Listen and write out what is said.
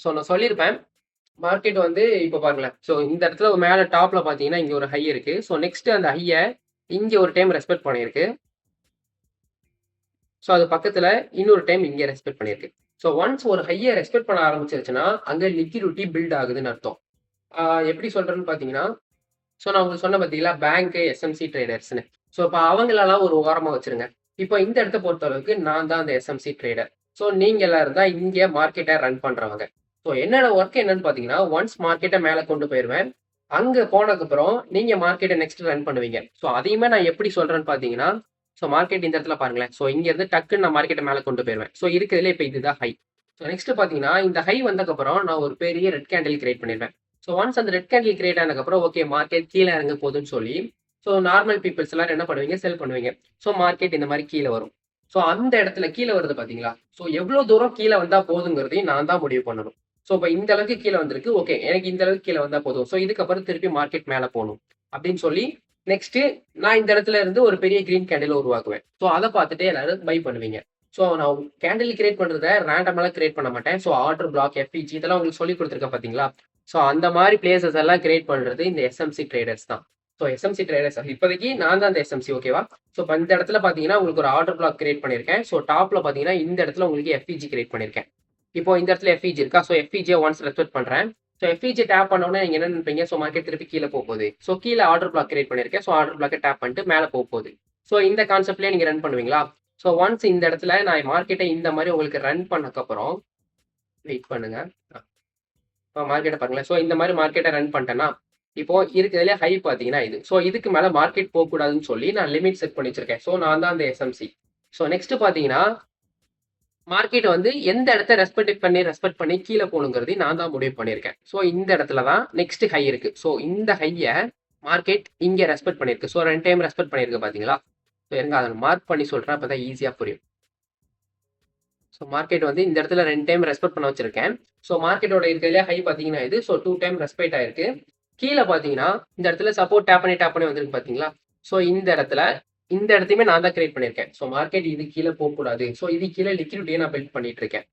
So நான் சொல்லியிருப்பேன். Market வந்து இப்போ பாருங்களேன். ஸோ இந்த இடத்துல மேல டாப்ல பார்த்தீங்கன்னா, இங்க ஒரு ஹை இருக்கு. ஸோ நெக்ஸ்ட் அந்த ஹைய இங்க ஒரு டைம் ரெஸ்பெக்ட் பண்ணியிருக்கு. ஸோ அது பக்கத்துல இன்னொரு டைம் இங்க ரெஸ்பெக்ட் பண்ணியிருக்கு. ஸோ ஒன்ஸ் ஒரு ஹைய ரெஸ்பெக்ட் பண்ண ஆரம்பிச்சிருச்சுன்னா, அங்க லிக்விடிட்டி பில்ட் ஆகுதுன்னு அர்த்தம். எப்படி சொல்றேன்னு பார்த்தீங்கன்னா, ஸோ நான் உங்களுக்கு சொன்னேன் பார்த்தீங்களா, பேங்க், எஸ்எம்சி ட்ரேடர்ஸ்ன்னு. ஸோ இப்ப அவங்களலாம் ஒரு ஓரமா வச்சுருங்க. இப்போ இந்த இடத்த பொறுத்தளவுக்கு நான் தான் அந்த எஸ்எம்சி ட்ரேடர். ஸோ நீங்க எல்லாரும் தான் இங்க மார்க்கெட்ட ரன் பண்றவங்க. ஸோ என்னோட ஒர்க் என்னன்னு பார்த்தீங்கன்னா, ஒன்ஸ் மார்க்கெட்ட மேல கொண்டு போயிருவேன். அங்க போனதுக்கப்புறம் நீங்க மார்க்கெட்ட நெக்ஸ்ட் ரன் பண்ணுவீங்க. ஸோ அதையுமே நான் எப்படி சொல்றேன்னு பார்த்தீங்கன்னா, ஸோ மார்க்கெட் இந்த இடத்துல பாருங்களேன். ஸோ இங்க இருந்து டக்குன்னு நான் மார்க்கெட்ட மேல கொண்டு போயிருவேன். ஸோ இருக்கிறதுலே இப்ப இதுதான் ஹை. ஸோ நெக்ஸ்ட் பார்த்தீங்கன்னா, இந்த ஹை வந்ததுக்கப்புறம் நான் ஒரு பெரிய ரெட் கேண்டில் கிரியேட் பண்ணிருவேன். ஸோ ஒன்ஸ் அந்த ரெட் கேண்டில் கிரியேட் ஆனதுக்கப்புறம் ஓகே மார்க்கெட் கீழே இறங்க போகுதுன்னு சொல்லி, ஸோ நார்மல் பீப்பிள்ஸ் எல்லாரும் என்ன பண்ணுவீங்க? செல் பண்ணுவீங்க. ஸோ மார்க்கெட் இந்த மாதிரி கீழே வரும். ஸோ அந்த இடத்துல கீழே வருது பார்த்தீங்களா? ஸோ எவ்வளோ தூரம் கீழே வந்தா போதுங்கிறதையும் நான் தான் முடிவு பண்ணணும். ஸோ இப்போ இந்த அளவுக்கு கீழே வந்திருக்கு. ஓகே எனக்கு இந்த அளவுக்கு கீழே வந்தா போதும். ஸோ இதுக்கப்புறம் திருப்பி மார்க்கெட் மேலே போகணும் அப்படின்னு சொல்லி நெக்ஸ்ட் நான் இந்த இடத்துல இருந்து ஒரு பெரிய கிரீன் கேண்டில் உருவாக்குவேன். ஸோ அதை பார்த்துட்டு எல்லாரும் பை பண்ணுவீங்க. ஸோ நான் கேண்டில் கிரியேட் பண்றத ரேண்டமெல்லாம் கிரியேட் பண்ண மாட்டேன். ஸோ ஆர்டர் பிளாக், எஃப்இஜி இதெல்லாம் உங்களுக்கு சொல்லி கொடுத்துருக்கேன் பார்த்தீங்களா? ஸோ அந்த மாதிரி பிளேசஸ் எல்லாம் கிரியேட் பண்றது இந்த எஸ்எம்சி ட்ரேடர்ஸ் தான். ஸோ எஸ்எம்சி ட்ரேடர்ஸ் இப்போதைக்கு நான் தான் அந்த எஸ்எம்சி ஓகேவா? ஸோ இப்போ இந்த இடத்துல பார்த்தீங்கன்னா உங்களுக்கு ஒரு ஆர்டர் பிளாக் கிரியேட் பண்ணியிருக்கேன். ஸோ டாப்ல பார்த்தீங்கன்னா இந்த இடத்துல உங்களுக்கு எஃப்இஜி கிரியேட் பண்ணியிருக்கேன். இப்போ இந்த இடத்துல எஃப்இஜி இருக்கா? ஸோ எஃப்இஜியை ஒன்ஸ் ரெஸ்பெக்ட் பண்றேன். ஸோ எஃப்இஜி டேப் பண்ணோன்னே நீங்க என்ன நினைப்பீங்க? ஸோ மார்க்கெட் திருப்பி கீழே போகுது. ஸோ கீழே ஆர்டர் பிளாக் கிரியேட் பண்ணியிருக்கேன். ஸோ ஆர்டர் பிளாக்கை டேப் பண்ணிட்டு மேலே போகுது. ஸோ இந்த கான்செப்ட்லேயே நீங்க ரன் பண்ணுவீங்களா? ஸோ ஒன்ஸ் இந்த இடத்துல நான் மார்க்கெட்டை இந்த மாதிரி உங்களுக்கு ரன் பண்ணக்கப்புறம் வெயிட் பண்ணுங்க. இப்போ மார்க்கெட்டை பாருங்களேன். ஸோ இந்த மாதிரி மார்க்கெட்டை ரன் பண்ணிட்டேன்னா இப்போ இருக்கிறதுலே ஹை பார்த்தீங்கன்னா இது. ஸோ இதுக்கு மேலே மார்க்கெட் போகக்கூடாதுன்னு சொல்லி நான் லிமிட் செட் பண்ணி வச்சிருக்கேன். ஸோ நான் தான் அந்த எஸ்எம்சி. ஸோ நெக்ஸ்ட் பார்த்தீங்கன்னா மார்க்கெட் வந்து எந்த இடத்த ரெஸ்பெக்ட் பண்ணி கீழே போகணுங்கிறதையும் நான் தான் முடிவு பண்ணியிருக்கேன். ஸோ இந்த இடத்துல தான் நெக்ஸ்ட் ஹை இருக்கு. ஸோ இந்த ஹையை மார்க்கெட் இங்கே ரெஸ்பெக்ட் பண்ணியிருக்கு. ஸோ 2 டைம் ரெஸ்பெக்ட் பண்ணியிருக்கு பார்த்தீங்களா? ஸோ இருங்க அதை மார்க் பண்ணி சொல்கிறேன். அப்போ தான் ஈஸியாக புரியும். ஸோ மார்க்கெட் வந்து இந்த இடத்துல 2 டைம் ரெஸ்பெக்ட் பண்ண வச்சிருக்கேன். ஸோ மார்க்கெட்டோட இருக்கிறதுலே ஹை பார்த்தீங்கன்னா இது. ஸோ 2 டைம் ரெஸ்பெக்ட் ஆயிருக்கு. கீழே பார்த்தீங்கன்னா இந்த இடத்துல சப்போர்ட் டேப் பண்ணி வந்திருக்கு பார்த்தீங்களா? ஸோ இந்த இடத்தையுமே நான் தான் கிரியேட் பண்ணியிருக்கேன். ஸோ மார்க்கெட் இது கீழே போகக்கூடாது. ஸோ இது கீழே லிக்விடிட்டியை நான் பில்ட் பண்ணிட்டு இருக்கேன்.